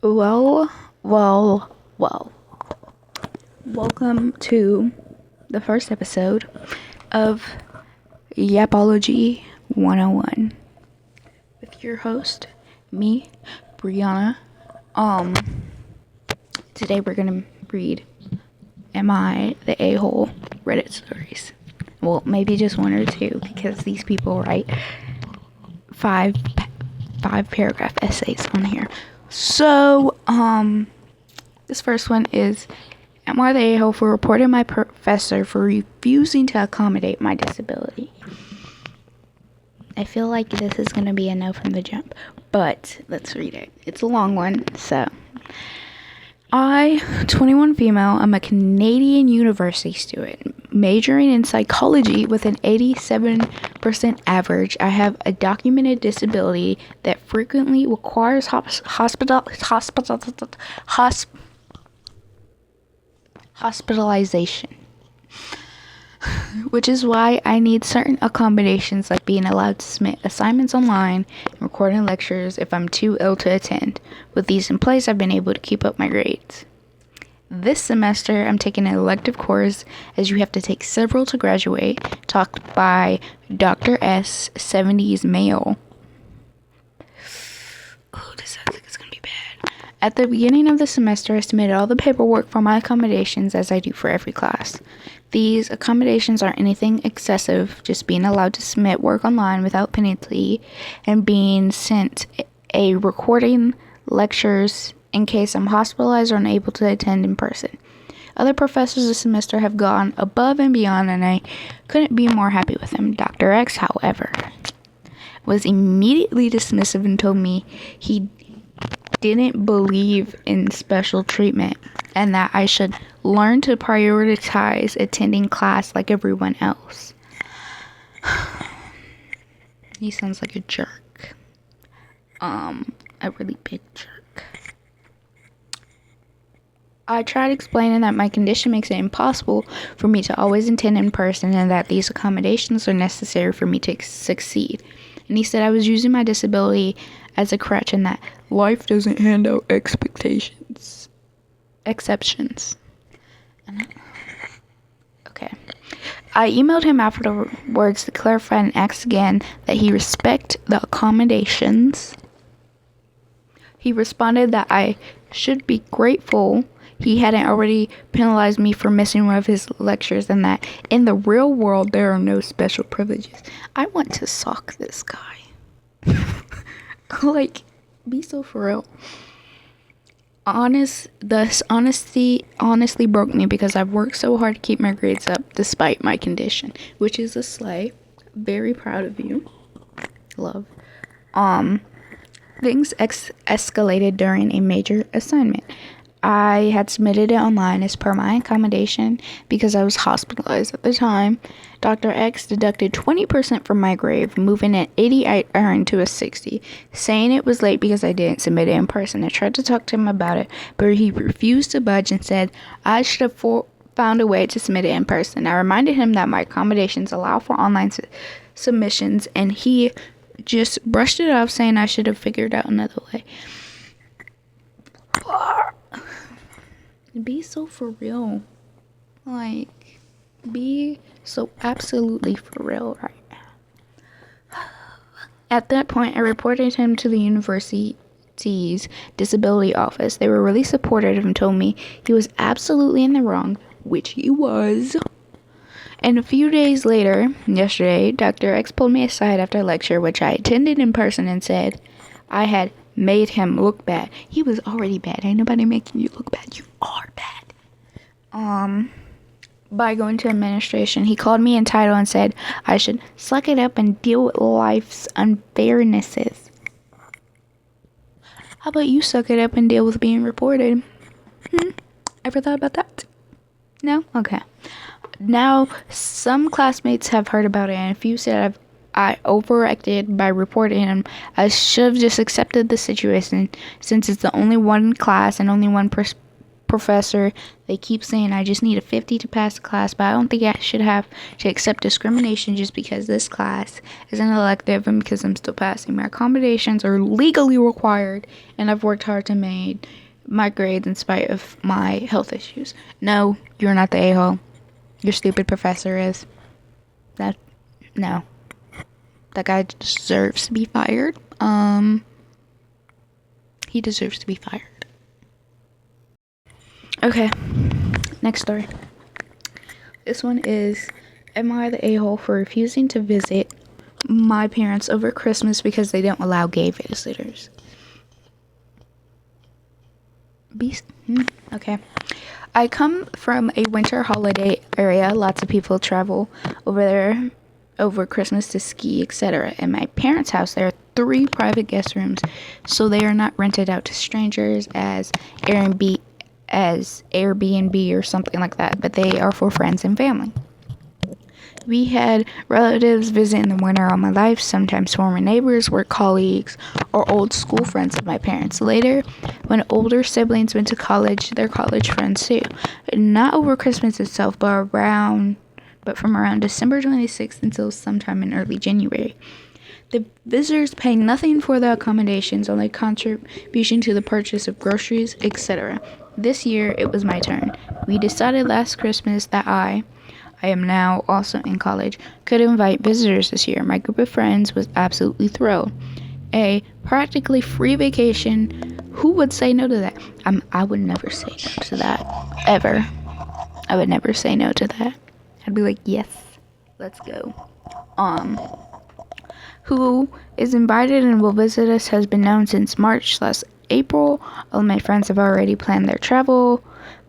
Well, well, well. Welcome to the first episode of Yappology 101 with your host, me, Brianna. Today we're gonna read Am I the A-hole Reddit stories. Well, maybe just one or two because these people write five paragraph essays on here. So, this first one is, am I the a-hole for reporting my professor for refusing to accommodate my disability? I feel like this is going to be a no from the jump, but let's read it. It's a long one, so. I, 21 female, I'm a Canadian university student, majoring in psychology with an 87% average. I have a documented disability that frequently requires hospitalization, which is why I need certain accommodations like being allowed to submit assignments online and recording lectures if I'm too ill to attend. With these in place, I've been able to keep up my grades. This semester, I'm taking an elective course as you have to take several to graduate, taught by Dr. S, 70s male. Oh, this sounds like it's going to be bad. At the beginning of the semester, I submitted all the paperwork for my accommodations as I do for every class. These accommodations aren't anything excessive, just being allowed to submit work online without penalty and being sent a recording lectures in case I'm hospitalized or unable to attend in person. Other professors this semester have gone above and beyond, and I couldn't be more happy with them. Dr. X, however, was immediately dismissive and told me he didn't believe in special treatment and that I should learn to prioritize attending class like everyone else. He sounds like a jerk. A really big jerk. I tried explaining that my condition makes it impossible for me to always attend in person and that these accommodations are necessary for me to succeed. And he said I was using my disability as a crutch and that life doesn't hand out exceptions. Okay. I emailed him afterwards to clarify and ask again that he respect the accommodations. He responded that I should be grateful he hadn't already penalized me for missing one of his lectures and that in the real world there are no special privileges. I want to sock this guy. Like, be so for real. This honesty honestly broke me because I've worked so hard to keep my grades up despite my condition, which is a slay. Very proud of you. Love. Things escalated during a major assignment. I had submitted it online as per my accommodation because I was hospitalized at the time. Dr. X deducted 20% from my grade, moving an 80 I earned to a 60, saying it was late because I didn't submit it in person. I tried to talk to him about it, but he refused to budge and said I should have found a way to submit it in person. I reminded him that my accommodations allow for online submissions, and he just brushed it off, saying I should have figured out another way. Be so for real. Like, be so absolutely for real right now. At that point, I reported him to the university's disability office. They were really supportive and told me he was absolutely in the wrong, which he was. And a few days later, yesterday, Dr. X pulled me aside after a lecture, which I attended in person, and said I had made him look bad. He was already bad. Ain't nobody making you look bad. You are bad. By going to administration, he called me entitled and said I should suck it up and deal with life's unfairnesses. How about you suck it up and deal with being reported? Ever thought about that? No? Okay. Now, some classmates have heard about it, and a few said I overreacted by reporting him. I should have just accepted the situation since it's the only one class and only one professor. They keep saying I just need a 50 to pass the class, but I don't think I should have to accept discrimination just because this class is an elective and because I'm still passing. My accommodations are legally required, and I've worked hard to make my grades in spite of my health issues. No, you're not the a-hole. Your stupid professor is. No. That guy deserves to be fired. He deserves to be fired. Okay, next story. This one is, am I the a-hole for refusing to visit my parents over Christmas because they don't allow gay visitors? Okay. I come from a winter holiday area. Lots of people travel over there over Christmas to ski, etc. In my parents' house, there are 3 private guest rooms, so they are not rented out to strangers as Airbnb or something like that, but they are for friends and family. We had relatives visit in the winter all my life, sometimes former neighbors, work colleagues, or old school friends of my parents. Later, when older siblings went to college, their college friends too. Not over Christmas itself, but from around December 26th until sometime in early January. The visitors pay nothing for the accommodations, only contribution to the purchase of groceries, etc. This year, it was my turn. We decided last Christmas that I am now also in college, could invite visitors this year. My group of friends was absolutely thrilled. A practically free vacation. Who would say no to that? I would never say no to that. Ever. I would never say no to that. I'd be like, yes, let's go. Who is invited and will visit us has been known since March/April. All my friends have already planned their travel,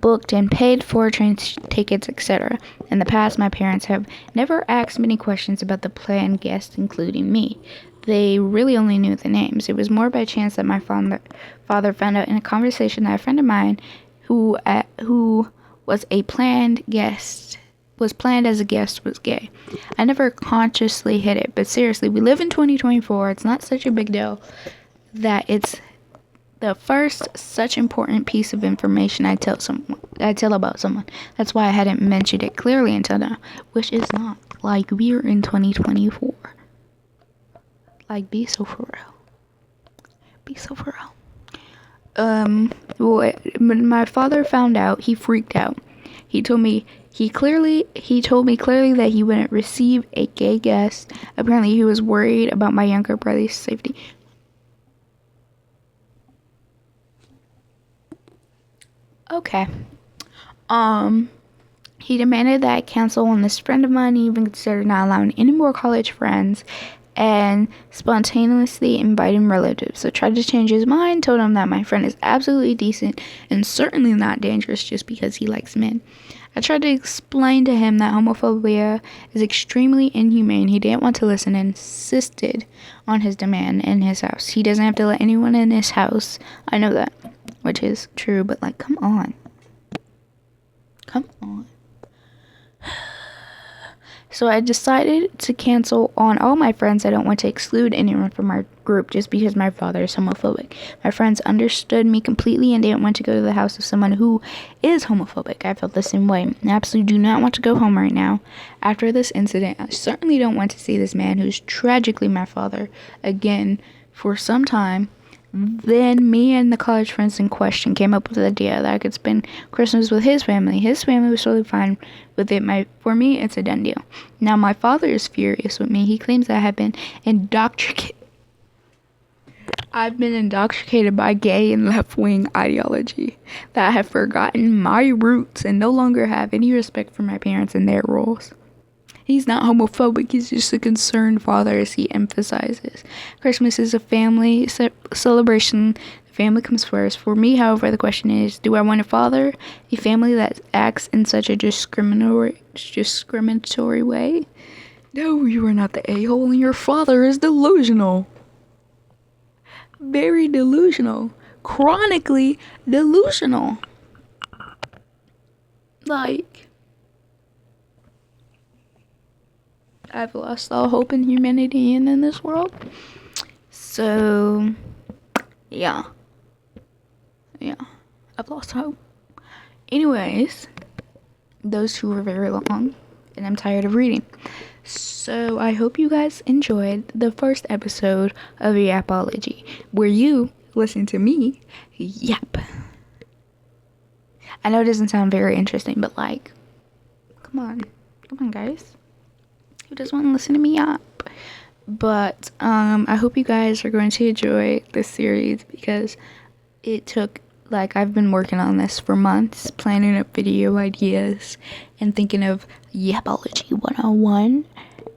booked and paid for train tickets, etc. In the past, my parents have never asked many questions about the planned guests, including me. They really only knew the names. It was more by chance that my father found out in a conversation that a friend of mine who was planned as a guest was gay. I never consciously hid it, but seriously, we live in 2024. It's not such a big deal that it's the first such important piece of information I tell about someone. That's why I hadn't mentioned it clearly until now, which is not like we're in 2024. Like, be so for real. When my father found out, he freaked out. He told me clearly that he wouldn't receive a gay guest. Apparently, he was worried about my younger brother's safety. Okay. He demanded that I cancel on this friend of mine. He even considered not allowing any more college friends and spontaneously inviting relatives. So tried to change his mind, told him that my friend is absolutely decent and certainly not dangerous just because he likes men. I tried to explain to him that homophobia is extremely inhumane. He didn't want to listen and insisted on his demand in his house. He doesn't have to let anyone in his house. I know that, which is true, but like, come on. So I decided to cancel on all my friends. I don't want to exclude anyone from our group just because my father is homophobic. My friends understood me completely and didn't want to go to the house of someone who is homophobic. I felt the same way. I absolutely do not want to go home right now. After this incident, I certainly don't want to see this man who's tragically my father again for some time. Then me and the college friends in question came up with the idea that I could spend Christmas with his family. His family was totally fine with it. For me, it's a done deal. Now, my father is furious with me. He claims that I have been indoctrinated by gay and left-wing ideology, that I have forgotten my roots and no longer have any respect for my parents and their roles. He's not homophobic, he's just a concerned father, as he emphasizes. Christmas is a family celebration. The family comes first. For me, however, the question is, do I want to father a family that acts in such a discriminatory way? No, you are not the a-hole, and your father is delusional. Very delusional. Chronically delusional. Like, I've lost all hope in humanity and in this world. So, yeah. I've lost hope. Anyways, those two were very long, and I'm tired of reading. So I hope you guys enjoyed the first episode of Yappology, where you listen to me yap. I know it doesn't sound very interesting, but like, come on, guys. Who doesn't want to listen to me yap? But I hope you guys are going to enjoy this series, because it took, like, I've been working on this for months, planning up video ideas and thinking of Yappology 101.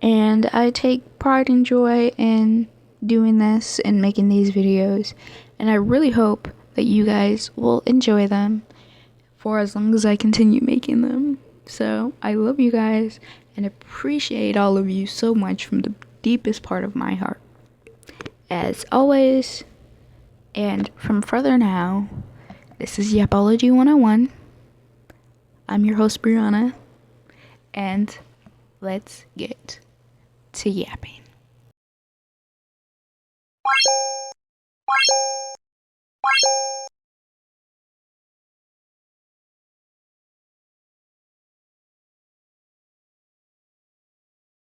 And I take pride and joy in doing this and making these videos. And I really hope that you guys will enjoy them for as long as I continue making them. So I love you guys and appreciate all of you so much from the deepest part of my heart. As always, and from further now, this is Yappology 101. I'm your host, Brianna, and let's get to yapping.